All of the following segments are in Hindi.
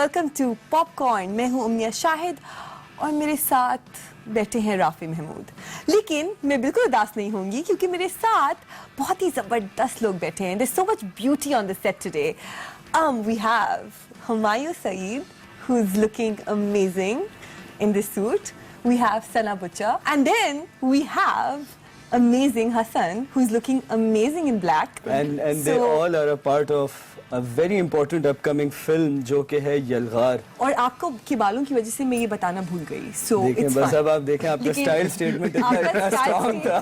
Welcome to popcorn. मैं हूं उम्मिया शाहिद और मेरे साथ बैठे हैं राफी महमूद। लेकिन मैं बिल्कुल उदास नहीं होंगी क्योंकि मेरे साथ बहुत ही जबरदस्त लोग बैठे हैं। There's so much beauty on the set today. We have Humayun Saeed, who's looking amazing in this suit. We have Sana Butcher, and then we have amazing Hassan, who's looking amazing in black. And they all are a part of a very important upcoming film जो कि है यलगार। और आपको के बालों की वजह से मैं ये बताना भूल गई। So देखें बस अब आप देखें आपका स्टाइल स्टेटमेंट इतना स्ट्रॉन्ग था,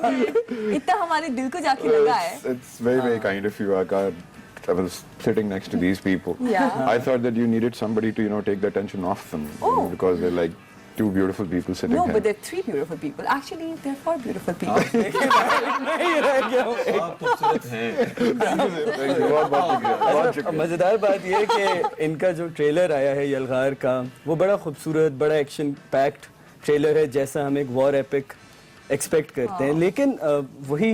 इतना हमारे दिल को जाके लगा है। It's very kind of you. I was sitting next to these people. Yeah. I thought that you needed somebody to take the attention off them because they're like two beautiful people sitting No, here. but there are three beautiful people. Actually, there are four beautiful people. आप खूबसूरत हैं। Thank you. बहुत शुक्रिया। मजेदार बात ये है कि इनका जो ट्रेलर आया है यलगार का वो बड़ा खूबसूरत, बड़ा एक्शन पैक्ड ट्रेलर है, जैसा हम एक वॉर एपिक एक्सपेक्ट करते हैं। लेकिन वही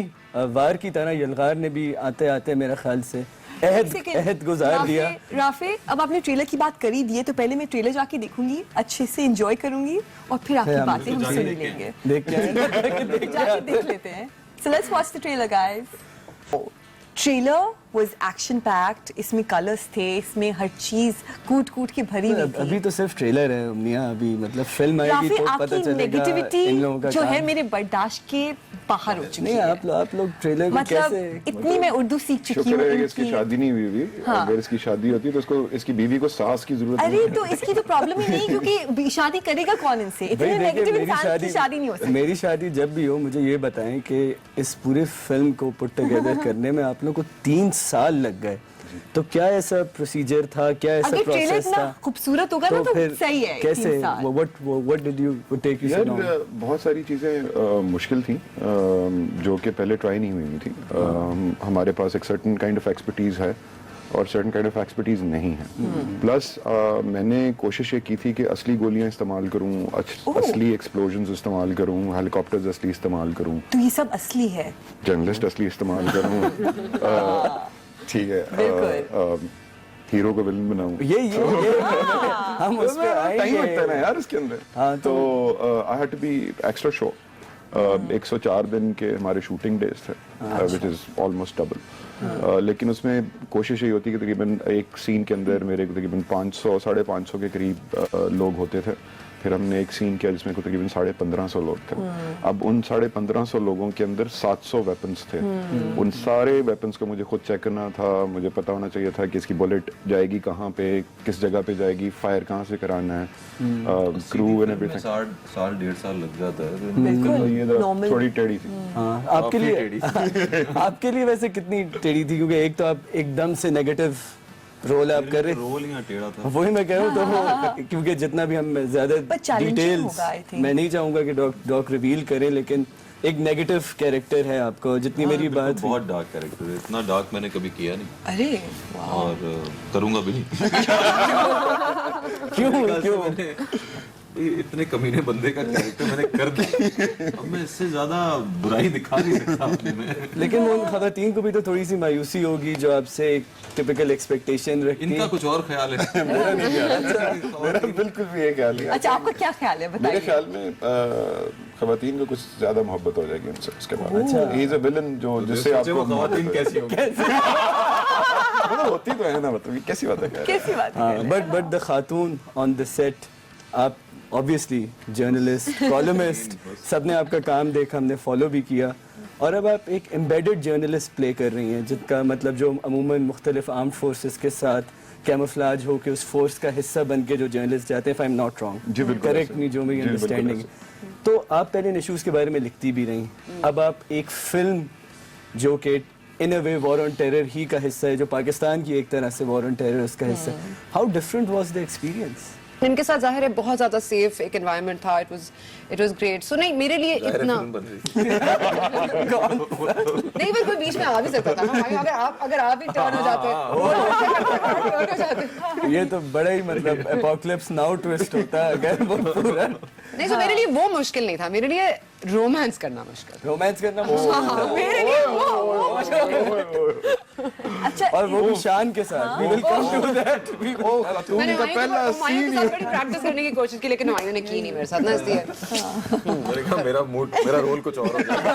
वार की तरह यलगार ने भी आते आते मेरे ख्याल से अहद गुजार दिया। राफे, अब आपने ट्रेलर की बात करी दी है तो पहले मैं ट्रेलर जाके देखूंगी, अच्छे से एंजॉय करूंगी और फिर आपकी बातें हम सुन लेंगे। देख के जाके देख लेते हैं। So let's watch the trailer, guys. Trailer was action packed. इसमें कलर्स थे, इसमें हर चीज कूट कूट के भरी हुई थी। अभी तो सिर्फ ट्रेलर है उम्मिया, अभी मतलब फिल्म आएगी तो पता चलेगा नेगेटिविटी इन लोगों का जो है मेरे बर्दाश्त के बाहर हो चुकी नहीं। है। आप लोग ट्रेलर को मतलब कैसे इतनी मैं उर्दू सीख चुकी शुक्र हूँ है कि इसकी शादी नहीं हुई अभी। अगर इसकी शादी होती तो इसको इसकी बीवी को सास की जरूरत अरे तो इसकी तो प्रॉब्लम ही नहीं, क्योंकि शादी करेगा कौन इनसे? इतने भाई देखिए, नेगेटिव इंसान की शादी नहीं हो सकती। मेरी शादी जब भी हो मुझे ये बताएं कि इस पूरे फिल्म को पुट टुगेदर करने में आप लोग को 3 साल लग गए, तो क्या ऐसा प्रोसीजर था, क्या ऐसा अगर ट्रेलर प्रोसेस इतना था? खूबसूरत होगा ना तो फिर सही है। कैसे 3 साल। What did you take you यार बहुत सारी चीज़ें मुश्किल थी जो कि पहले ट्राई नहीं हुई थी। हमारे पास एक सर्टेन काइंड ऑफ एक्सपर्टीज है और सर्टेन काइंड ऑफ एक्सपर्टीज नहीं है। प्लस मैंने कोशिश ये की थी कि असली गोलियां इस्तेमाल करूं, असली एक्सप्लोजन्स इस्तेमाल करूं, हेलीकॉप्टर्स असली इस्तेमाल करूं, तो ये सब असली है। जर्नलिस्ट असली इस्तेमाल करूं, ठीक है, हीरो को विलन बनाऊं। ये हम उस पे टाइम लगता है ना आएंगे। यार इसके अंदर। हाँ, तो I had to be extra show. 104 दिन के हमारे शूटिंग डेज थे, विच इज ऑलमोस्ट डबल। लेकिन उसमें कोशिश यही होती है कि तकरीबन एक सीन के अंदर मेरे तकरीबन 500 550 के करीब लोग होते थे। फिर हमने एक सीन किया जिसमें तकरीबन 1550 लोग थे। अब उन 1550 लोगों के अंदर 700 वेपन्स थे। उन सारे वेपन्स को मुझे खुद चेक करना था। मुझे पता होना चाहिए था कि इसकी बुलेट जाएगी कहाँ पे, किस जगह पे जाएगी, फायर कहाँ से कराना है, क्रू एंड एवरीथिंग। साल 1.5 साल लग जाता है। बिल्कुल ये जरा नॉर्मल। थोड़ी टेढ़ी थी। हाँ, आपके लिए वैसे कितनी टेढ़ी थी? क्योंकि एक तो आप एकदम से नेगेटिव रोल आप कर रहे, रोल यहाँ टेढ़ा था। वही मैं कह रहा हूँ। तो वो क्योंकि जितना भी हम ज्यादा challenging डिटेल्स होगा, I think. मैं नहीं चाहूंगा कि डॉक रिवील करें, लेकिन एक नेगेटिव कैरेक्टर है आपको। जितनी मेरी बात हुई, बहुत डार्क कैरेक्टर है, इतना डार्क मैंने कभी किया नहीं अरे और करूंगा भी नहीं। क्यों इतने कमीने बंदे का कैरेक्टर मैंने कर दिया, अब मैं इससे ज्यादा बुराई दिखा नहीं सकता अपने में। लेकिन उन खवातीन को भी तो थोड़ी सी मायूसी होगी जो आपसे एक टिपिकल एक्सपेक्टेशन रखती इनका हैं। कुछ और ख्याल है। मेरा बिल्कुल भी ये ख्याल नहीं है। अच्छा, आपका क्या ख्याल है मेरे बताइए। ख्याल में खवातीन को कुछ ज्यादा मोहब्बत हो जाएगी उनसे उसके बाद। अच्छा। ही इज अ विलन जो जिससे आपको खवातीन कैसी होगी? मतलब होती तो है ना, मतलब ये कैसी बात है? कैसी बात है? But the Khatoon on the set, आप ऑब्वियसली जर्नलिस्ट, कॉलमिस्ट, सबने आपका काम देखा, हमने फॉलो भी किया, और अब आप एक एम्बेडेड जर्नलिस्ट प्ले कर रही हैं, जिसका मतलब जो अमूमन मुख्तलिफ आर्म्ड फोर्सेस के साथ कैमोफ्लाज हो के उस फोर्स का हिस्सा बन के जो जर्नलिस्ट जाते हैं, इफ आई एम नॉट जी, रॉन्ग, बिल्कुल करेक्ट ऐसे। मी जो मेरी जी, बिल्कुल अंडरस्टैंडिंग। ऐसे। तो आप पहले इन इशूज़ के बारे में लिखती भी रही, अब आप एक फिल्म जो कि इन अ वे वॉर ऑन टेरर ही का हिस्सा है, जो पाकिस्तान की एक तरह से वॉर ऑन टेरर उसका हिस्सा है, how different was the experience? इनके साथ जाहिर है बहुत ज्यादा सेफ एक एनवायरनमेंट था। It was great. सो नहीं, मेरे लिए इतना नहीं, पर कोई बीच में आ भी सकता था ना भाई। अगर आप भी टर्न हो जाते ये तो बड़ा ही मतलब एपोकलिप्स नाउ ट्विस्ट होता है अगर वो पूरा नहीं तो मेरे लिए वो मुश्किल नहीं था, मेरे लिए रोमांस करना मुश्किल। रोमांस करना मेरे लिए वो अच्छा और वो भी शान के साथ। We will come to that. We will- मैंने का पहला हुमायूं के साथ बड़ी प्रैक्टिस करने की कोशिश की, लेकिन हुमायूं ने की नहीं मेरे साथ ना, इसलिए मैंने कहा मेरा रोल कुछ और हो गया।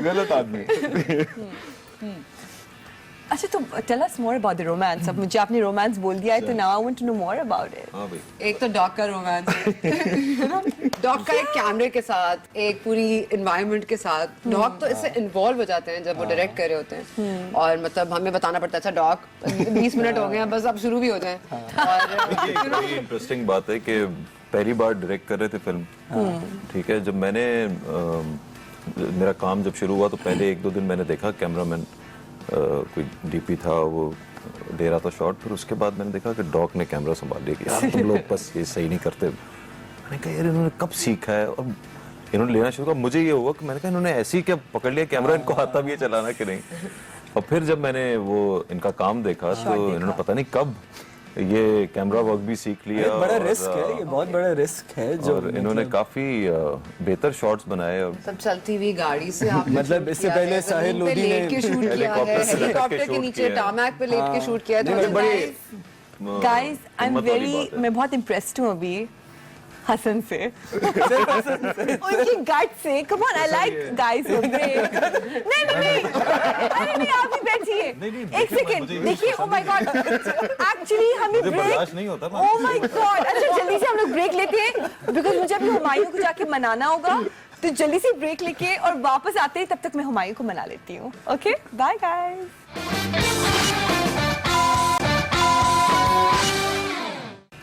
गलत आदमी। अच्छा तो tell us more about the romance. अब मुझे आपने रोमांस बोल दिया है तो now I want to know more about it. हाँ भाई, एक तो डॉग का रोमांस डॉग का एक कैमरे के साथ, एक पूरी एनवायरनमेंट के साथ। डॉग तो इससे इन्वॉल्व हो जाते हैं जब वो डायरेक्ट कर रहे होते हैं, और मतलब हमें बताना पड़ता है अच्छा डॉग 20 मिनट हो गए हैं बस अब शुरू भी हो जाए। और ये एक बड़ी इंटरेस्टिंग बात है कि पहली बार डायरेक्ट कर रहे थे फिल्म, ठीक है। जब मैंने मेरा काम जब शुरू हुआ तो पहले 1-2 दिन मैंने देखा कैमरामैन कोई डीपी था वो दे रहा था शॉट, फिर उसके बाद मैंने देखा कि डॉग ने कैमरा संभाल लिया कि यार तुम लोग बस ये सही नहीं करते। मैंने कहा यार इन्होंने कब सीखा है, और इन्होंने लेना शुरू किया। मुझे ये हुआ कि मैंने कहा इन्होंने ऐसे ही क्या पकड़ लिया कैमरा, इनको आता भी है चलाना कि नहीं। और फिर जब मैंने वो इनका काम देखा तो इन्होंने पता नहीं कब ये कैमरा वर्क भी सीख लिया। एक बड़ा और, रिस्क है, ये बहुत बड़ा रिस्क है जो और इन्होंने काफी बेहतर शॉट्स बनाए। और सब चलती हुई गाड़ी से आपने मतलब शूट इससे किया पहले है, साहिल जमीन पे लोधी ने लेट के शूट किया है, हेलीकॉप्टर से लेट के हेलीकॉप्टर के शूट नीचे किया है। टारमैक पे लेट के शूट किया है। तो नहीं, बड़ी गाइस आई एम हिम्मत वाली वेरी, बात है। मैं बहुत इम्प्रेस्ड हूँ अभी हसन से, उनकी गट से। Come on, I like guys who break. नहीं नहीं नहीं, अरे नहीं आप ही बैठिए एक सेकंड, देखिए ओ माय गॉड एक्चुअली हमें मुझे ब्रेक, बर्दाश्त नहीं होता ना। Oh my God. अच्छा जल्दी से हम लोग ब्रेक लेते हैं बिकॉज मुझे अभी हुमायूं को जाके मनाना होगा, तो जल्दी से ब्रेक लेके और वापस आते हैं, तब तक मैं हुमायूं को मना लेती हूँ। Okay bye guys.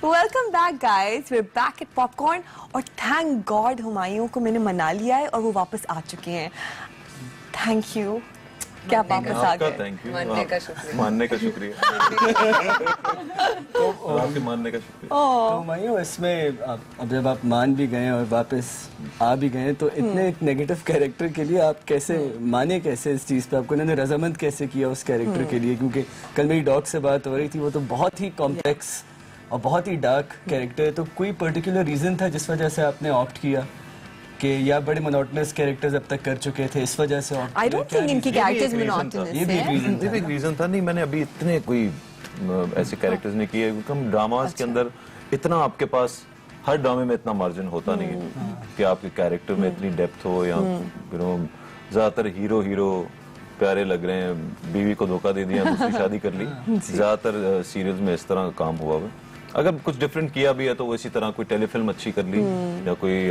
Welcome back guys, we are back at popcorn. और थैंक गॉड हुमायूं को मैंने मना लिया है और वो वापस आ चुके हैं। थैंक यू कि आप वापस आ आपका गए। थैंक यू, मानने का शुक्रिया। मानने का शुक्रिया। आपके मानने का शुक्रिया। तो मायूं इसमें अब जब आप मान भी गए और वापस आ भी गए तो इतने एक नेगेटिव कैरेक्टर के लिए आप कैसे माने, कैसे इस चीज़ पे आपको उन्होंने रजामंद कैसे किया उस कैरेक्टर के लिए? क्योंकि कल मेरी डॉग से बात हो रही थी, वो तो बहुत ही कॉम्प्लेक्स और बहुत ही डार्क कैरेक्टर है। तो कोई पर्टिकुलर रीज़न था जिस वजह से आपने ऑप्ट किया कि या बड़े मोनोटनस कैरेक्टर्स अब तक कर चुके थे, इस वजह से ऑप्ट आई डोंट थिंक इनकी कैरेक्टर्स मोनोटोनस ये भी एक है। रीज़न ये भी एक रीजन था। नहीं, मैंने अभी इतने कोई ऐसे कैरेक्टर्स नहीं किए, क्योंकि हम ड्रामास के अंदर इतना आपके पास हर ड्रामे में इतना मार्जिन होता नहीं है कि आपके कैरेक्टर में इतनी डेप्थ हो, या यू नो ज्यादातर हीरो प्यारे लग रहे हैं, बीवी को धोखा दे दिया, दूसरी शादी कर ली। ज्यादातर सीरियल्स में इस तरह का काम हुआ है। अगर कुछ डिफरेंट किया भी है तो वो इसी तरह कोई टेलीफिल्म अच्छी कर ली, या कोई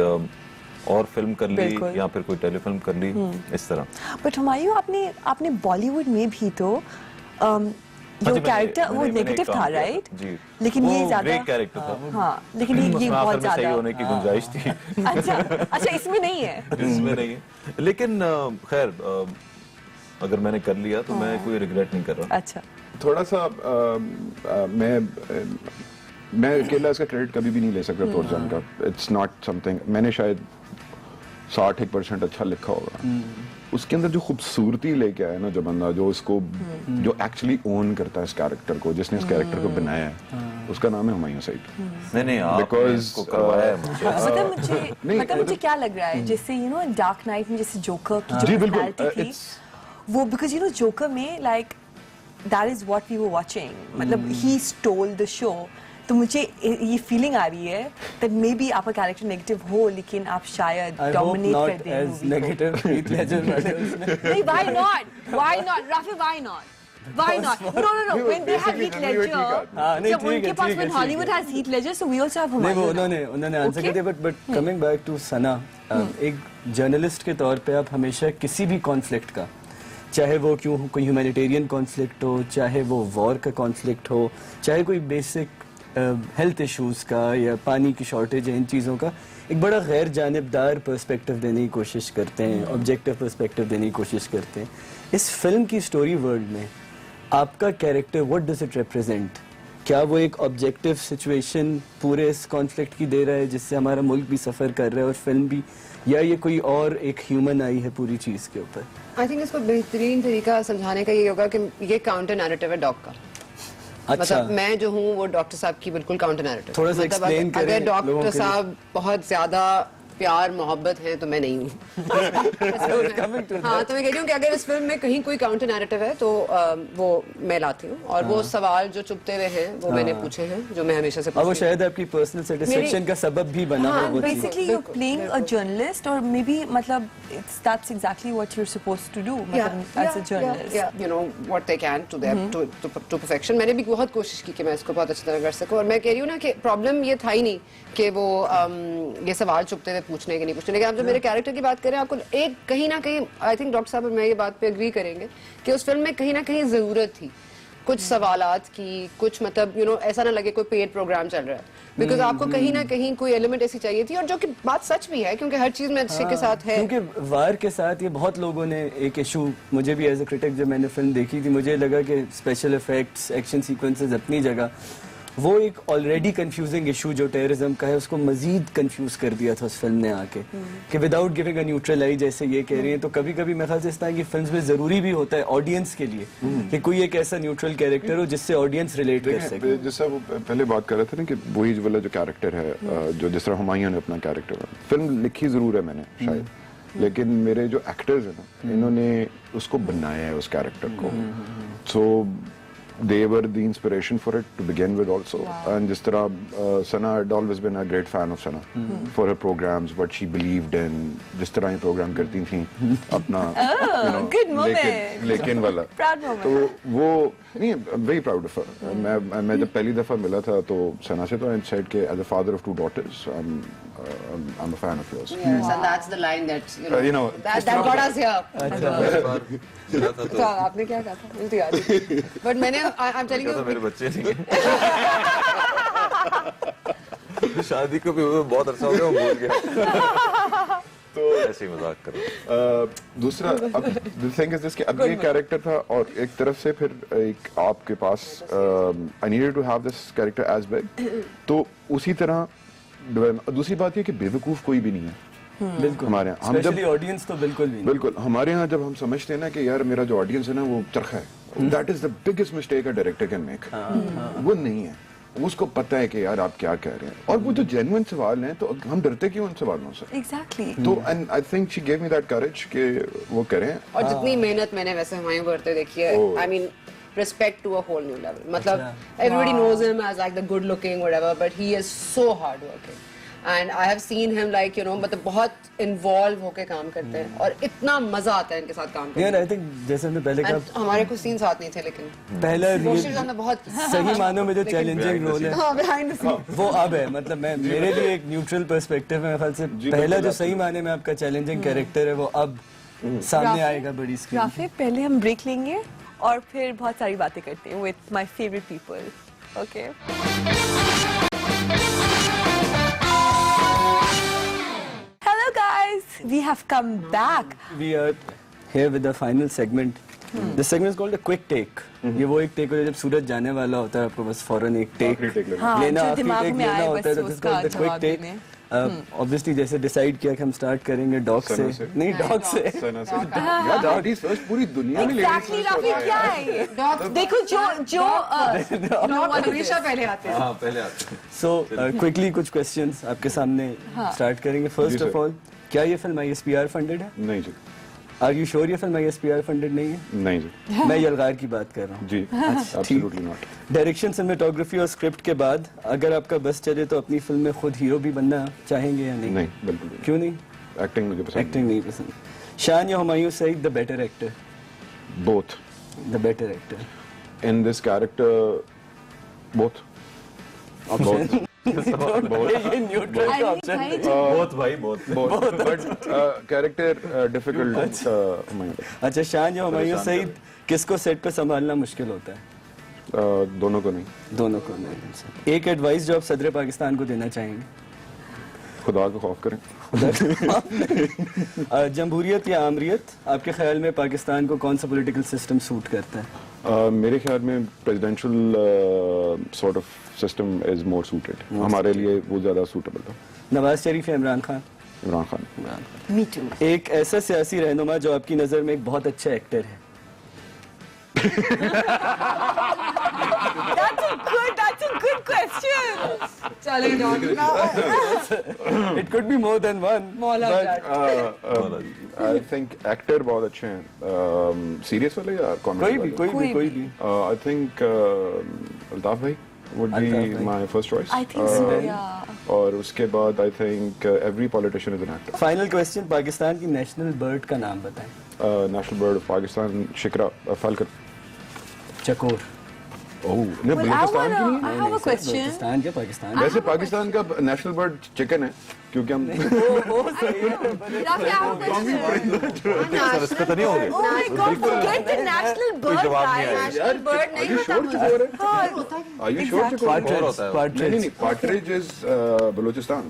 और फिल्म कर ली, बिल्कुल। या फिर कोई टेलीफिल्म कर ली, इस तरह। बट हुमायूं आपने बॉलीवुड में भी तो जो मैंने- कैरेक्टर वो मैंने नेगेटिव एक काम था, किया था, राइट? जी। लेकिन वो ये ज्यादा ग्रे कैरेक्टर था। हाँ, लेकिन ये उसमें बहुत आखिर में सही ज्यादा होने की गुंजाइश थी, अच्छा इसमें नहीं है। इसमें नहीं है। लेकिन खैर अगर मैंने कर लिया तो मैं कोई रिग्रेट नहीं कर रहा। अच्छा थोड़ा सा मैं अकेला इसका क्रेडिट कभी भी नहीं ले सकता तोरजान का। इट्स नॉट समथिंग, मैंने शायद 60% अच्छा लिखा होगा। उसके अंदर जो खूबसूरती लेके आया ना जो बंदा, जो उसको जो एक्चुअली ओन करता है इस कैरेक्टर को, जिसने इस कैरेक्टर को बनाया है, उसका नाम है हुमायूं सईद। नहीं आपने Because, इसको करवाया है मुझे। मतलब मुझे क्या लग रहा है, जैसे यू नो डार्क नाइट में जैसे जोकर की जी, जो बिल्कुल, पर्सनालिटी थी, it's- वो बिकॉज यू नो जोकर में like that is what we were watching, मतलब ही स्टोल द शो। तो मुझे ये फीलिंग आ रही है दैट मे बी आपका कैरेक्टर नेगेटिव हो, लेकिन आप शायद I hope डोमिनेट कर not दें as मूवी को। negative Heath Ledger वाले उसमें। नहीं, why not Rafi, why not no when they have Heath Ledger, हाँ, नहीं, जब ठीक है, उनके पास ठीक है, when Hollywood has Heath Ledger, so we also have नहीं, वो Humayun. उन्होंने आंसर कर Okay. दिया। बट कमिंग बैक टू सना, एक जर्नलिस्ट के तौर पे आप हमेशा किसी भी कॉन्फ्लिक्ट का, चाहे वो क्यों कोई ह्यूमैनिटेरियन कॉन्फ्लिक्ट हो, चाहे वो वॉर का कॉन्फ्लिक्ट हो, चाहे कोई बेसिक हेल्थ इश्यूज का या पानी की शॉर्टेज है, इन चीज़ों का एक बड़ा गैर जानिबदार पर्सपेक्टिव देने की कोशिश करते हैं, ऑब्जेक्टिव पर्सपेक्टिव देने की कोशिश करते हैं। इस फिल्म की स्टोरी वर्ल्ड में आपका character what does it represent? क्या वो एक ऑब्जेक्टिव सिचुएशन पूरे इस कॉन्फ्लिक्ट की दे रहा है जिससे हमारा मुल्क भी सफ़र कर रहा है और फिल्म भी, या ये कोई और एक ह्यूमन आई है पूरी चीज़ के ऊपर? आई थिंक इसको बेहतरीन तरीका समझाने का ये होगा कि ये काउंटर नैरेटिव है डॉग का। अच्छा। मतलब मैं जो हूँ वो डॉक्टर साहब की बिल्कुल काउंटर नैरेटिव। थोड़ा सा explain करें अगर लोगों डॉक्टर के लिए। साहब बहुत ज्यादा प्यार मोहब्बत है तो मैं नहीं हूँ। हाँ, तो मैं कह रही हूँ कि अगर इस फिल्म में कहीं कोई काउंटर नैरेटिव है तो वो मैं लाती हूँ, और वो सवाल जो चुपते हुए हैं वो मैंने पूछे हैं, जो मैं हमेशा से और वो पूछती हूँ। शायद आपकी पर्सनल सेटिस्फेक्शन का सबब भी बना हो वो चीज़। Basically, you're playing a journalist, or maybe, matlab, that's exactly what you're supposed to do, as a journalist. Yeah, you know what they can to their to perfection. मैंने भी बहुत कोशिश की कि मैं इसको बहुत अच्छी तरह कर सकूं, और मैं कह रही हूँ ना कि प्रॉब्लम ये था ही नहीं कि वो ये सवाल चुपते हुए पूछने के नहीं पूछने, लेकिन आप जब मेरे कैरेक्टर की बात करें, आपको एक कहीं ना कहीं, आई थिंक डॉक्टर साहब और मैं ये बात पे एग्री करेंगे कि उस फिल्म में कहीं ना कहीं जरूरत थी कुछ सवालात की, कुछ मतलब ऐसा ना लगे कोई पेड प्रोग्राम चल रहा है, बिकॉज आपको कहीं ना कहीं कोई एलिमेंट ऐसी चाहिए थी, और जो कि बात सच भी है क्योंकि हर चीज में अच्छे के साथ है। क्योंकि वार के साथ ये बहुत लोगों ने एक इशू, मुझे भी एज ए क्रिटिक जब मैंने फिल्म देखी थी, मुझे लगा कि स्पेशल इफेक्ट्स, एक्शन सीक्वेंसेस अपनी जगह, वो एक ऑलरेडी कंफ्यूजिंग इशू जो टेररिज्म का है उसको मजीद कंफ्यूज कर दिया था उस फिल्म ने आके, कि विदाउट गिविंग अ न्यूट्रल आई, जैसे ये कह रही हैं, तो कभी कभी मेरे ख्याल से इस तरह की फिल्म्स में जरूरी भी होता है ऑडियंस के लिए कि कोई एक ऐसा न्यूट्रल कैरेक्टर हो जिससे ऑडियंस रिलेट कर सके। जैसा वो पहले बात कर रहे थे ना कि बोईज वाला जो कैरेक्टर है, जो जिस तरह हुमायूं ने अपना कैरेक्टर, फिल्म लिखी जरूर है मैंने शायद, लेकिन मेरे जो एक्टर्स हैं ना, इन्होंने उसको बनाया है उस कैरेक्टर को, सो they were the inspiration for it to begin with also. And जिस तरह Sana had always been a great fan of Sana for her programs, what she believed in, जिस तरह ये प्रोग्राम करती थी अपना good moment. लेकिन वाला Proud moment. तो वो नहीं, very proud of her. मैं जब पहली दफा मिला था तो सना से, तो I said कि as a father of 2 daughters I'm a fan of yours. Yes, and that's the line that You know, that got us here. पहली बार मिला था तो आपने क्या कहा था? मुझे तो याद नहीं। But मैंने I'm telling तो you, मेरे बच्चे नहीं है। शादी को भी हुए बहुत अरसा हो गया, मैं भूल गया। तो ऐसे ही मजाक करो। दूसरा, अब the thing is this कि अब ये कैरेक्टर था, और एक तरफ से फिर एक आपके पास I needed to have this character as big, तो उसी तरह दूसरी बात ये कि बेवकूफ कोई भी नहीं है बिल्कुल हमारे यहाँ। हम जब ऑडियंस तो बिल्कुल भी नहीं। बिल्कुल हमारे यहाँ जब हम समझते हैं ना कि यार मेरा जो ऑडियंस है ना वो चरखा है, that is the biggest mistake a director can make. वो नहीं है, उसको पता है कि यार आप क्या कह रहे हैं, और वो जो जेन्युइन सवाल हैं तो हम डरते क्यों उन सवालों से? Exactly. तो and I think she gave me that courage कि वो करें। और जितनी मेहनत मैंने वैसे हुमायूं करते देखी है, I mean respect to a whole new level. मतलब everybody knows him as like the good looking whatever, but he is so hard working. And I have seen him like मतलब बहुत इन्वॉल्व होके काम करते हैं, और इतना मजा आता है इनके साथ काम करने यार में। आई थिंक जैसे हमने पहले And कहा, हमारे कुछ सीन साथ नहीं थे, लेकिन पहला कोशिश हमने बहुत की। सही मानों में जो चैलेंजिंग रोल है हाँ, behind the scenes. वो अब है, मतलब मैं मेरे लिए एक न्यूट्रल पर्सपेक्टिव है, मेरे ख्याल से पहला जो सही माने में आपका चैलेंजिंग कैरेक्टर है वो अब सामने आएगा बड़ी स्क्रीन। राफिक, पहले हम ब्रेक लेंगे और फिर बहुत सारी बातें करते हैं with my favourite people. Okay, hello guys, we have come back. We are here with the final segment. This segment is called a quick take. ये वो एक टेक होता है जब सूरज जाने वाला होता है, आपको बस फौरन एक टेक आखिरी take लेना। हाँ, लेना, जो आखिरी दिमाग टेक में लेना आए होता है, बस तो उसका called the quick जवाब take. देने। ऑब्वियसली जैसे डिसाइड किया कि हम स्टार्ट करेंगे डॉग सना से, से। नहीं डॉग से। सना से यार ladies first, पूरी दुनिया में एग्जैक्टली राफिक, क्या है ये? देखो जो हमेशा पहले आते हैं। हाँ, पहले आते हैं। सो क्विकली कुछ क्वेश्चंस आपके सामने स्टार्ट करेंगे। फर्स्ट जी, ऑफ सर। ऑल, क्या ये फिल्म ISPR फंडेड है? नहीं जी, आर यू श्योर ये फिल्म ISPR फंडेड नहीं है? नहीं जी, मैं यलगार की बात कर रहा हूँ। जी एब्सोल्युटली नॉट। डायरेक्शन, सिनेमेटोग्राफी और स्क्रिप्ट के बाद अगर आपका बस चले तो अपनी फिल्म में खुद हीरो भी बनना चाहेंगे या नहीं? नहीं, बिल्कुल नहीं। क्यों नहीं? एक्टिंग मुझे पसंद एक्टिंग नहीं पसंद। शान या Humayun Saeed the better actor? Both the better actor in this character, both both ये न्यूट्रल का ऑप्शन है। बहुत भाई, बहुत। But character difficult. अच्छा, शान या हुमायूं सईद किसको सेट पे संभालना मुश्किल होता है? दोनों को नहीं, दोनों को नहीं। एक एडवाइस जो आप सदर पाकिस्तान को देना चाहेंगे? खुदा को खौफ करें। जमहूरियत या आमरीत, आपके ख्याल में पाकिस्तान को कौन सा पॉलिटिकल सिस्टम सूट करता है? मेरे ख्याल में presidential sort of system is more suited, हमारे लिए वो ज्यादा सूटेबल था। नवाज शरीफ या इमरान खान? इमरान खान। Me too. एक ऐसा सियासी रहनुमा जो आपकी नजर में एक बहुत अच्छा एक्टर है? That's good. That's a good question. चले dog It could be more than one. मौला but आई थिंक एक्टर बहुत अच्छे हैं सीरियस वाले या कॉमेडी कोई भी आई थिंक अल्ताफ भाई would be अल्ताफ भाई। my first choice. I think so, yeah. और उसके बाद I think every politician is an actor. Final question, Pakistan की नेशनल बर्ड का नाम बताएं. National bird of Pakistan, shikra, falcon. चकोर. नहीं, Well, I बलूचिस्तान की नहीं। have a question. पाकिस्तान क्या पाकिस्तान? वैसे पाकिस्तान का नेशनल बर्ड चिकन है क्योंकि हम सर इस पे तो नहीं होंगे. Oh my God, forget the national bird, जवाब नहीं guys. आया. नेशनल बर्ड नहीं Are you होता sure मुझे चकोर है? हाँ, Are you sure चकोर है? Partridge, होता है. partridge. नहीं partridge is बलूचिस्तान.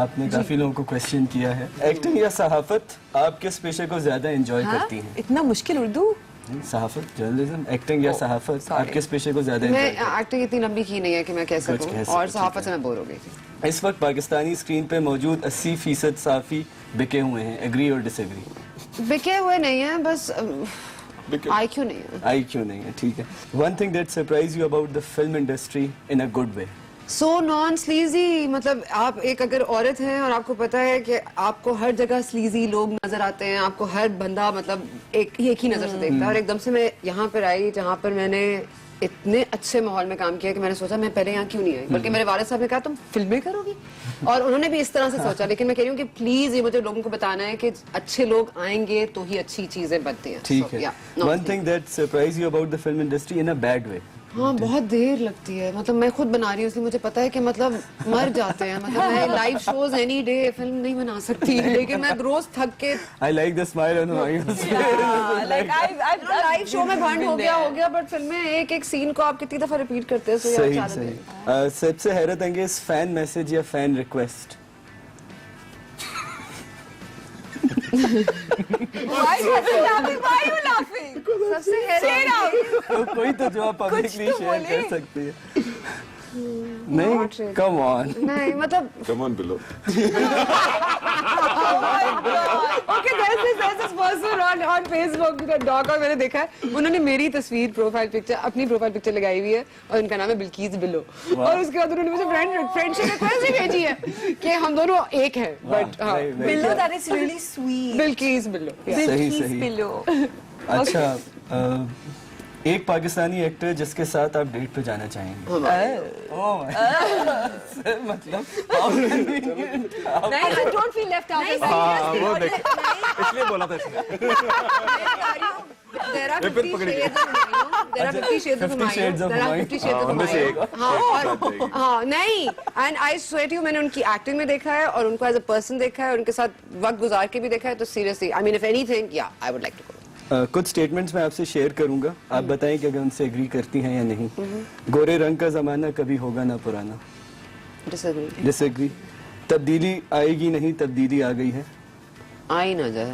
आपने काफी लोगों को क्वेश्चन किया है. एक्टिंग या सहाफत, आप किस पेशे को ज्यादा एंजॉय करती हैं? इतना मुश्किल उर्दू. सहाफत, जर्नलिज्म, एक्टिंग या सहाफत, आप किस पेशे को ज्यादा मैं एंजॉय एक्टिंग इतनी लंबी की नहीं है कि मैं कह कुछ कह सकूं सकूं, और ठीक सहाफत है। से मैं बोर हो गई थी. करती हैं? इस वक्त पाकिस्तानी स्क्रीन पे मौजूद 80% सहाफी बिके हुए हैं. एग्री और डिसएग्री? बिके हुए नहीं है, बस IQ नहीं है. आई क्यों नहीं है? ठीक है. One thing that surprise you about the film industry in a good way? So non sleazy, मतलब आप एक अगर औरत हैं और आपको पता है कि आपको हर जगह स्लीजी लोग नजर आते हैं, आपको हर बंदा मतलब एक ही नजर से देखता है, और एकदम से मैं यहाँ पर आई जहाँ पर मैंने इतने अच्छे माहौल में काम किया कि मैंने सोचा मैं पहले यहाँ क्यों नहीं आई, बल्कि मेरे वालिद साहब ने कहा तुम फिल्में करोगी, और उन्होंने भी इस तरह से सोचा. लेकिन मैं कह रही हूँ कि प्लीज ये मुझे लोगों को बताना है कि अच्छे लोग आएंगे तो ही अच्छी चीजें बनती हैं. ठीक So, है. yeah, not one thing that surprise you about the film industry in a bad way? हाँ, बहुत देर लगती है. मतलब मैं खुद बना रही हूँ इसलिए मुझे पता है कि मतलब मर जाते हैं. मतलब मैं live shows any day film नहीं बना सकती, लेकिन मैं रोज थक के I like the smile on Humayun's Yeah, like I've live show में बंद हो गया बट फिल्में एक सीन को आप कितनी दफा रिपीट करते हैं. So यार, सही चालू सही. है. सबसे हैरत अंगेज फैन मैसेज या fan request? Why are you laughing? Why are you laughing? सबसे Say it out. तो कोई तो जो आप पब्लिकली तो शेयर कर बोले। सकती है. नहीं, कम ऑन. नहीं मतलब Come on below. okay, there's this person on Facebook dog, और मैंने देखा है उन्होंने मेरी तस्वीर प्रोफाइल पिक्चर अपनी प्रोफाइल पिक्चर लगाई हुई है और उनका नाम है बिल्कीस बिलो, और उसके बाद उन्होंने मुझे फ्रेंडशिप रिक्वेस्ट भी भेजी है कि हम दोनों एक हैं. बट हाँ, very, very Below, that is really sweet. Bilkis below. सही, Bilkis सही. below. अच्छा, एक पाकिस्तानी एक्टर जिसके साथ आप डेट पे जाना चाहेंगे? ओह मतलब नहीं, I don't feel left out. वो देख इसलिए बोला था इसने. There are 50 shades of Humayun. There are 50 shades of 50 shades of Humayun. There are Humayun. 50 shades of उनमें से Humayun. एक. हाँ, और हाँ नहीं, and I swear to you, मैंने उनकी एक्टिंग में देखा है और उनको एज अ पर्सन देखा है और उनके साथ वक्त गुजार के भी देखा है. तो seriously I mean if anything या I would like to go. कुछ स्टेटमेंट्स मैं आपसे शेयर करूंगा, आप बताएं कि अगर उनसे एग्री करती हैं या नहीं. गोरे रंग का जमाना कभी होगा ना पुराना? डिसएग्री. डिसएग्री. तब्दीली आएगी नहीं, तब्दीली आ गई है? आ ही ना जाए.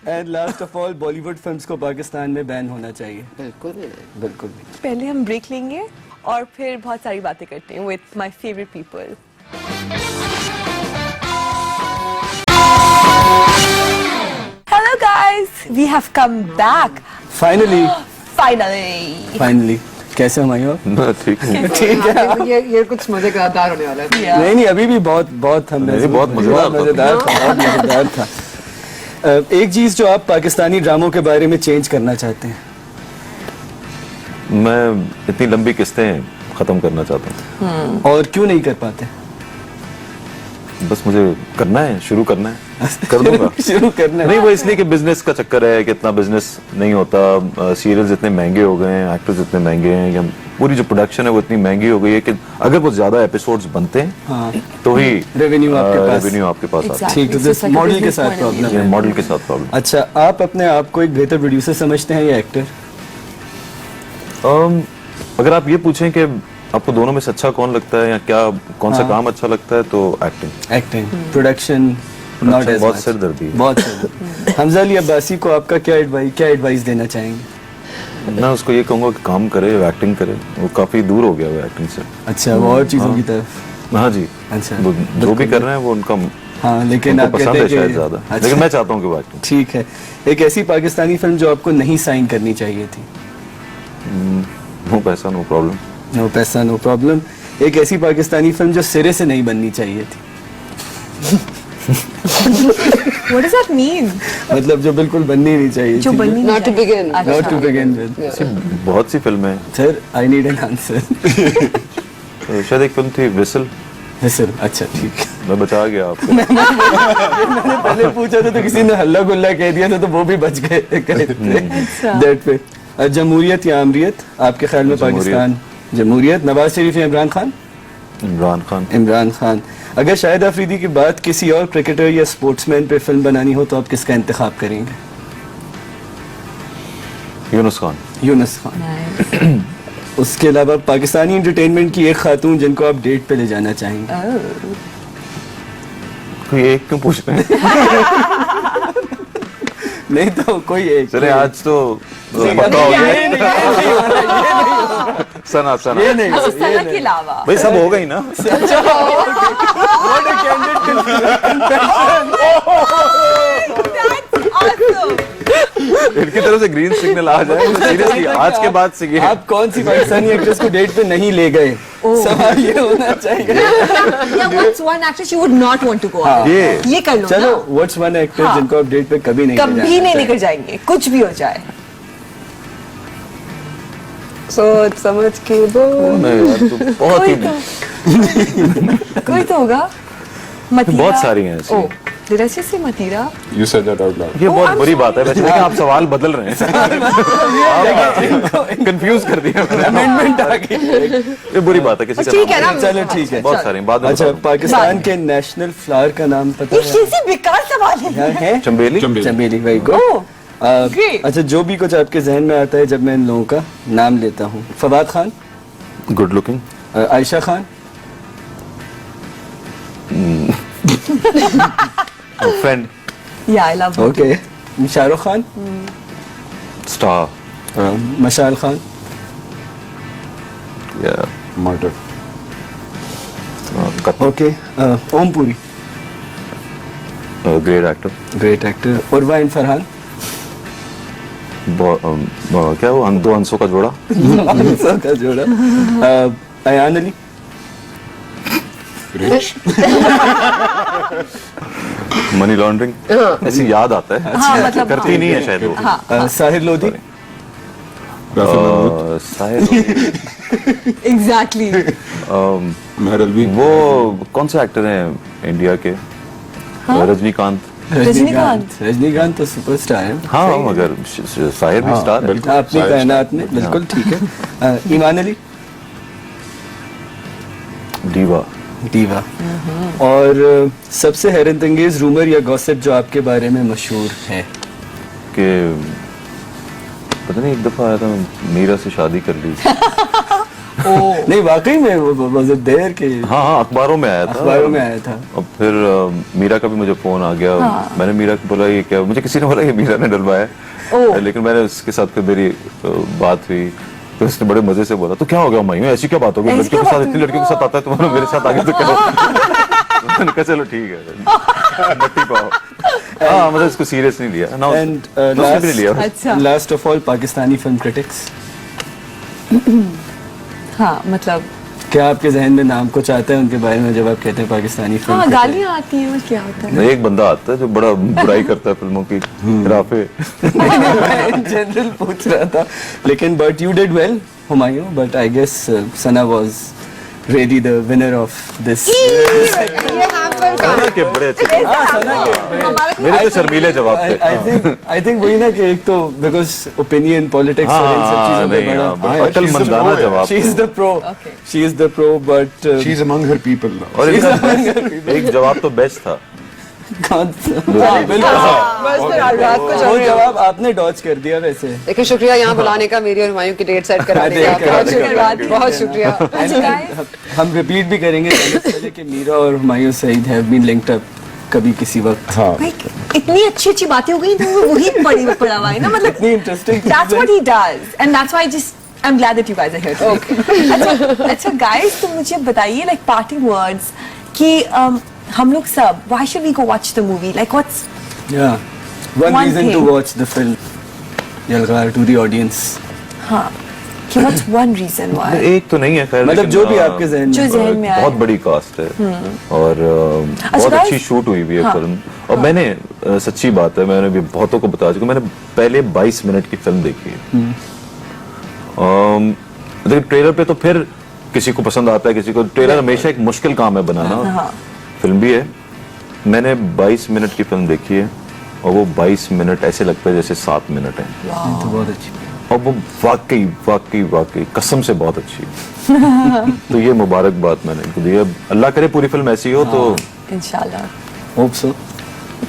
And last of all, Bollywood films को पाकिस्तान में बैन होना चाहिए? बिल्कुल भी नहीं. बिल्कुल भी. पहले हम ब्रेक लेंगे और फिर बहुत सारी बातें करते हैं with my favorite people. Hello guys, we have come back. Finally Finally. कैसे हो मायूं आप? ना ठीक है. ठीक है. ये कुछ मजेदार होने वाला है. Yeah. नहीं नहीं, अभी भी बहुत हम नहीं, बहुत मजेदार था. मजेदार था, बहुत मजेदार था. एक चीज जो आप पाकिस्तानी ड्रामों के बारे में चेंज करना चाहते हैं? मैं इतनी लंबी किस्तें खत्म करना चाहता हूँ. और क्यों नहीं कर पाते? बस मुझे करना है, शुरू करना है, कर दूंगा. शुरू करना है. नहीं, वो इसलिए कि बिजनेस का चक्कर है कि इतना बिजनेस नहीं होता. सीरियल्स इतने महंगे हो गए हैं, एक्टर्स इतने महंगे हैं, या पूरी जो प्रोडक्शन है वो इतनी महंगी हो गई है कि अगर वो ज्यादा एपिसोड्स बनते हैं हाँ. तो ही रेवेन्यू आपके पास आता है. ठीक है. It's just like a model के business साथ point of view. प्रॉब्लम है. मॉडल के साथ प्रॉब्लम. अच्छा, आप अपने आप को एक बेहतर प्रोड्यूसर समझते हैं या एक्टर? अगर आप ये पूछें कि आपको दोनों में से अच्छा कौन लगता है या क्या कौन सा काम अच्छा लगता है, तो acting. Acting. Production not as बहुत सिरदर्दी है. बहुत सिरदर्दी. हमजा अली अब्बासी को आपका क्या एडवाइस देना चाहेंगे? मैं उसको ये कहूंगा कि काम करे, एक्टिंग करे. वो काफी दूर हो गया वो एक्टिंग से. अच्छा, वो और चीजों की तरफ. हाँ जी. अच्छा. वो जो भी कर रहे हैं वो उनका हाँ लेकिन उनको आप कहते पसंद हैं है कि शायद ज्यादा, अच्छा, लेकिन मैं चाहता हूँ कि वो एक्टिंग। ठीक है। एक ऐसी पाकिस्तानी फिल्म जो आपको नहीं साइन करनी चाहिए थी। नो पैसा नो प्रॉब्लम। नो पैसा नो प्रॉब्लम। एक ऐसी पाकिस्तानी फिल्म जो सिरे से नहीं बननी चाहिए थी। What does that mean? मतलब जो बिल्कुल बननी नहीं चाहिए जो थी। बननी नहीं Not to चाहिए। begin. अच्छा। Not to begin with. ऐसी बहुत सी फिल्में हैं। Sir I need an answer. शायद एक फिल्म थी विसल, सर अच्छा ठीक है। मैं बचा गया आपको। मैंने पहले पूछा था तो किसी ने हल्ला गुल्ला कह दिया था तो वो भी बच गए दैट पे। जमहूरियत या अमरीत आपके ख्याल में जमहूरियत। पाकिस्तान? जमहूरियत। नवाज शरीफ या इमरान खान? इमरान खान। इमरान खान। अगर शाहिद अफरीदी के बाद किसी और क्रिकेटर या स्पोर्ट्समैन पे फिल्म बनानी हो तो आप किसका इंतखाब करेंगे? यूनुस खान। यूनुस खान। उसके अलावा पाकिस्तानी एंटरटेनमेंट की एक खातून जिनको आप डेट पे ले जाना चाहेंगे? कोई एक क्यों पूछ रहे हैं? नहीं तो कोई एक। चले आज तो पक्का हो गया। सना सना ये नहीं, अच्छा, ये सना नहीं। के अलावा भाई सब हो गई ना। What a candid Awesome. इनकी तरफ से ग्रीन सिग्नल आ जाए सीरियसली आज के बाद से आप कौन सी पाकिस्तानी एक्ट्रेस को डेट पे नहीं ले गए? सवाल ये होना चाहिए। Yeah, what's one actress you would not want to go out? ये कर लो चलो ना। व्हाट्स वन एक्टर हाँ। जिनको आप डेट पे कभी नहीं ले कभी जाना नहीं लेकर जाएंगे, कुछ भी हो जाए। सोच समझ के बोल। बहुत ही कोई तो होगा। मतीरा। बहुत सारी हैं ऐसी। Oh, did I just say Matira? You said that out loud. ये बहुत बड़ी बात है वैसे, लेकिन आप सवाल बदल रहे हैं। कंफ्यूज कर दिया मैंने। अमेंडमेंट आ गई। ये बुरी बात है, किसी का ठीक नाम है ना। चलो ठीक है। बहुत सारे हैं, बाद में अच्छा बता दूं। पाकिस्तान के नेशनल फ्लावर का नाम पता ये है? कैसे बेकार सवाल है? क्या है? चंबेली। चमेली। Very Oh, good. great. अच्छा जो भी कुछ आपके जहन में आता है जब मैं इन लोगों का नाम लेता हूँ। Fawad Khan, good looking. Ayesha Khan, friend. Yeah, I love her. Okay, Shahrukh Khan, star. Mashal Khan, Murder. Okay, Om Puri, great actor. Great actor, Urwa and Farhan, क्या वो दो हंसों का जोड़ा। का जोड़ा, Ayan Ali, Rich. Money laundering ऐसी याद आता है। हाँ, मतलब करती नहीं है शायद वो। Sahir Lodhi, Rafi Mahmood. शायद Exactly. Meher Alvi. वो कौन से एक्टर हैं इंडिया के? रजनीकांत। रजनीकांत। रजनीकांत तो सुपरस्टार है। हाँ मगर साहिर भी स्टार है। बिल्कुल। अपनी साहिर कायनात में बिल्कुल ठीक है। ईमान अली, दीवा। दीवा। और सबसे हैरत अंगेज रूमर या गॉसिप जो आपके बारे में मशहूर है? के पता नहीं एक दफा आया था, मीरा से शादी कर ली। नहीं वाकई में वाज इट देयर के? हाँ अखबारों में आया था। अखबारों में आया था। और फिर मीरा का भी मुझे फोन आ गया। मैंने मीरा को बोला ये क्या, मुझे किसी ने बोला ये मीरा ने डलवाया। लेकिन मैंने उसके साथ फिर मेरी बात हुई तो उसने बड़े मजे से बोला तो क्या हो गया मायूं, ऐसी क्या बात होगी, ऐसी लड़कियों क्या के साथ बात इतनी हुई? लड़कियों के साथ आता है तुम्हारा मेरे साथ आगे तो क्या होगा? मैंने कहा चलो ठीक है नट्टी पाओ। हाँ मतलब इसको सीरियस नहीं लिया ना, एंड उसने भी नहीं लिया। अच्छा। Last of all Pakistani film critics, हाँ मतलब क्या आपके जहन में नाम कुछ आता है उनके बारे में जब आप कहते हैं पाकिस्तानी फिल्म? हाँ गालियाँ आती हैं और क्या होता है? एक बंदा आता है जो बड़ा बुराई करता है फिल्मों की, राफे। जनरल पूछ रहा था लेकिन but you did well Humayun, but I guess Sana was really the winner of this. ये हैम्पर का सना के बड़े अच्छे मेरे तो शर्मीले जवाब थे। I think वही ना कि एक तो because opinion politics और इन सब चीजों में नहीं, हाँ, बड़ा अक्लमंदाना जवाब। she is the pro, she is the pro, but She's among her people now. और एक जवाब तो बेस्ट था। कौन सा? बस फिर रात को वो जरूर जवाब आपने डॉज कर दिया वैसे। लेकिन शुक्रिया यहाँ बुलाने का, मेरी और हुमायूं की डेट सेट कराने का। बहुत शुक्रिया, बहुत शुक्रिया। अच्छा guys, हम रिपीट भी करेंगे पहले कि मीरा और Humayun Saeed have been linked up कभी किसी वक्त। हाँ. भाई इतनी अच्छी अच्छी बातें हो गई तो वो वही पड़ा हुआ है ना, मतलब इतनी interesting that's what he does and that's why I'm glad that you guys are here today. अच्छा guys, तो मुझे बताइए like parting words कि हम लोग सब, why should we go watch the movie? Like what's Yeah. One One reason to thing. watch the film. Yalgar to the audience. हाँ कि what's one reason why? एक तो नहीं है खैर, मतलब लेकिन, जो भी आपके जहन जो में जहन में आए। बहुत बड़ी कास्ट है और बहुत guys- अच्छी शूट हुई हुई है फिल्म। और मैंने सच्ची बात है, मैंने भी बहुतों को बता चुका, मैंने पहले 22 मिनट की फिल्म देखी है। देखिए ट्रेलर पे तो फिर किसी को पसंद आता है, किसी को ट्रेलर हमेशा एक मुश्किल काम है बनाना, फिल्म भी है। मैंने 22 मिनट की फिल्म देखी है और वो 22 मिनट ऐसे लगता है जैसे 7 मिनट है, तो बहुत अच्छी। और वो वाकई वाकई वाकई कसम से बहुत अच्छी है। तो ये मुबारकबाद मैंने इनको दी है। अल्लाह करे पूरी फिल्म ऐसी हो तो इंशाल्लाह। Hope so.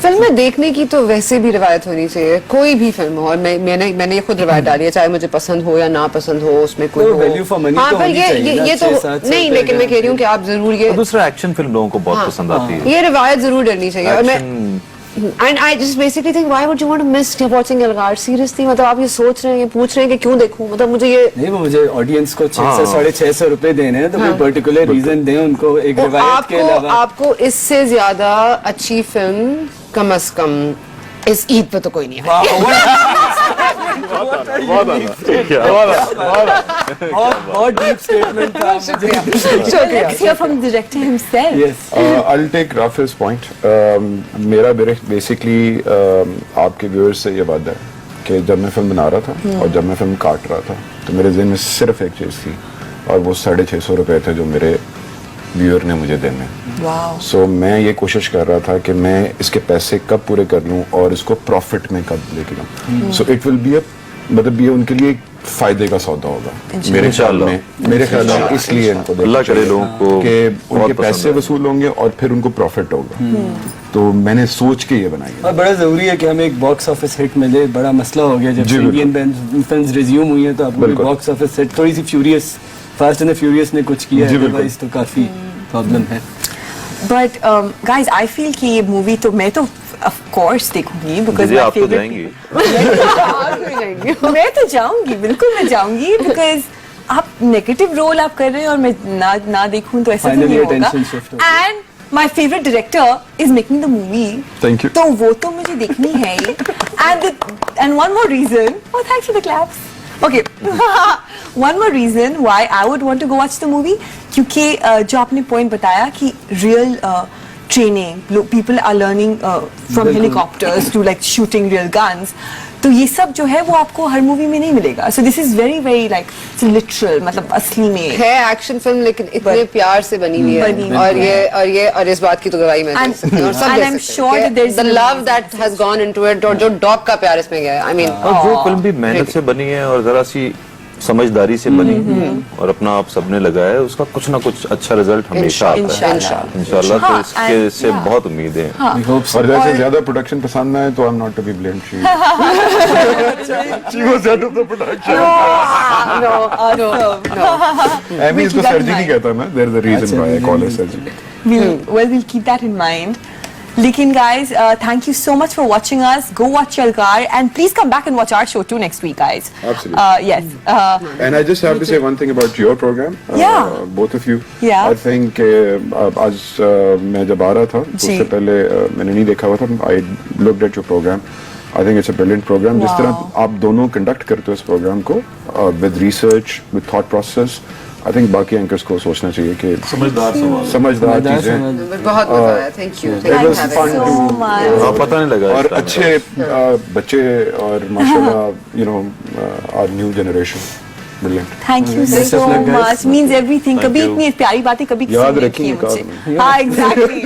फिल्में देखने की तो वैसे भी रिवायत होनी चाहिए, कोई भी फिल्म हो। और मैंने ये खुद रिवायत डाली है, चाहे मुझे पसंद हो या ना पसंद हो, उसमें कोई तो हो। value for money हाँ, तो पर होनी चाहिए ना, ये तो 600-700 नहीं, रुपए लेकिन मैं कह रही हूँ कि आप जरूर ये और दूसरा एक्शन फिल्म लोगों को बहुत पसंद आती है। ये रिवायत जरूर डलनी चाहिए। और मैं action And I just basically think, why would you want to miss watching Yalgar? Seriously, मतलब आप ये सोच रहे हैं, ये पूछ रहे हैं कि क्यों देखूं? मतलब मुझे ये नहीं, वो मुझे ऑडियंस को 600-650 रुपए देने हैं, तो कोई पर्टिकुलर रीजन दें उनको एक तो रिवायत के अलावा। आपको इससे ज्यादा अच्छी फिल्म कम से कम इस ईद पे तो कोई नहीं है। बहुत डीप स्टेटमेंट था। Let's hear from the director himself. Yes. I'll take Rafi's point. मेरा बेसिकली आपके व्यूअर्स से ये वादा है कि जब मैं फिल्म बना रहा था और जब मैं फिल्म काट रहा था तो मेरे ज़हन में सिर्फ एक चीज़ थी, और वो 650 रुपए थे जो मेरे व्यूअर ने मुझे देने। Wow. सो मैं ये कोशिश कर रहा था कि मैं इसके पैसे कब पूरे कर लूँ और इसको प्रॉफिट में कब लेके आऊँ। सो इट विल बी मतलब ये उनके लिए फायदे का सौदा होगा मेरे ख्याल में इसलिए इनको अल्लाह करे लोगों को कि बहुत उनके पसंद पैसे आए। वसूल होंगे और फिर उनको प्रॉफिट होगा। तो मैंने सोच के ये बनाई है। और बड़ा जरूरी है कि हमें एक बॉक्स ऑफिस हिट मिले। बड़ा मसला हो गया जब जी, से इंडियन फिल्म्स रिज्यूम हुई हैं, तो आपको बिल्कुल। बॉक्स ऑफिस हिट, थोड़ी सी फ्यूरियस, फास्ट एंड फ्यूरियस ने कुछ किया जी, है, बिल्कुल। अदरवाइज तो काफी प्रॉब्लम है। But guys, I feel कि ये मूवी तो मैं तो of course देखूंगी because दीदी my आप तो favorite. जाएंगी। मैं तो जाऊंगी, बिल्कुल मैं जाऊंगी because आप नेगेटिव रोल आप कर रहे हैं और मैं ना देखूं तो ऐसा तो Finally नहीं होगा। attention shift हो गया। And my favorite director is making the movie. Thank you. तो वो तो मुझे देखनी है ही। And one more reason. Oh, thanks for the claps. Okay. One more reason why I would want to go watch the movie, क्योंकि जो आपने point बताया कि real training, people are learning from helicopters to like shooting real guns. तो ये सब जो है वो आपको हर मूवी में नहीं मिलेगा. So this is very very like it's literal, मतलब असली में. है एक्शन फिल्म लेकिन इतने प्यार से बनी हुई बनी है। और इस बात की तो गवाही मैं दे And- सकती हूँ। और सब and दे I'm सकते sure हैं that there's कि the an love that has gone into it और जो डॉग का प्यार इसमें गया है। I mean, और वो फिल्म भी मेहनत से बनी है और जरा सी समझदारी से बनी और अपना आप सबने लगाया है, उसका कुछ ना कुछ अच्छा रिजल्ट हमेशा आता है इंशाल्लाह। इंशाल्लाह। तो हाँ, इसके and- से बहुत उम्मीद है। We hope so. और जैसे ज्यादा प्रोडक्शन पसंद आए तो I am not to be blamed. She was out of the production. एमी इसको keep that in सर्जी नहीं mind. कहता मैं, there is a reason why I call it सर्जी। We'll keep that in mind. Lekin guys, thank you so much for watching us. Go watch Yalgar and please come back and watch our show too next week, guys. Absolutely. Yes. And I just have to say one thing about your program, Yeah. both of you. Yeah. I think आज मैं जब आ रहा था तो जी। उससे पहले मैंने नहीं देखा हुआ था। I looked at your program. I think it's a brilliant program. जिस Wow. तरह आप दोनों कंडक्ट करते हो इस प्रोग्राम को with research, with thought process, I think बाकी एंकर्स को सोचना चाहिए कि समझदार चीजें। बहुत मजा आया। Thank you. It was fun so to much. हाँ, पता नहीं लगा और इस time अच्छे बच्चे और माशाल्लाह you know our new generation brilliant। Thank you Best so of luck, guys. much. Means everything. Thank कभी you. इतनी प्यारी बातें कभी किसी याद ने रखेंगे की मुझसे। कार में। हाँ, exactly.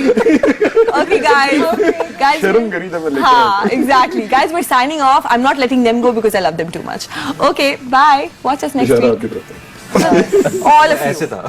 Okay, guys. Guys. शर्म करी था मैं लेके हाँ, exactly. Guys, we're signing off. I'm not letting them go because I love them too much. Okay, bye. Watch us next इशारा week. आपकी तरफ। All of you. ऐसे था।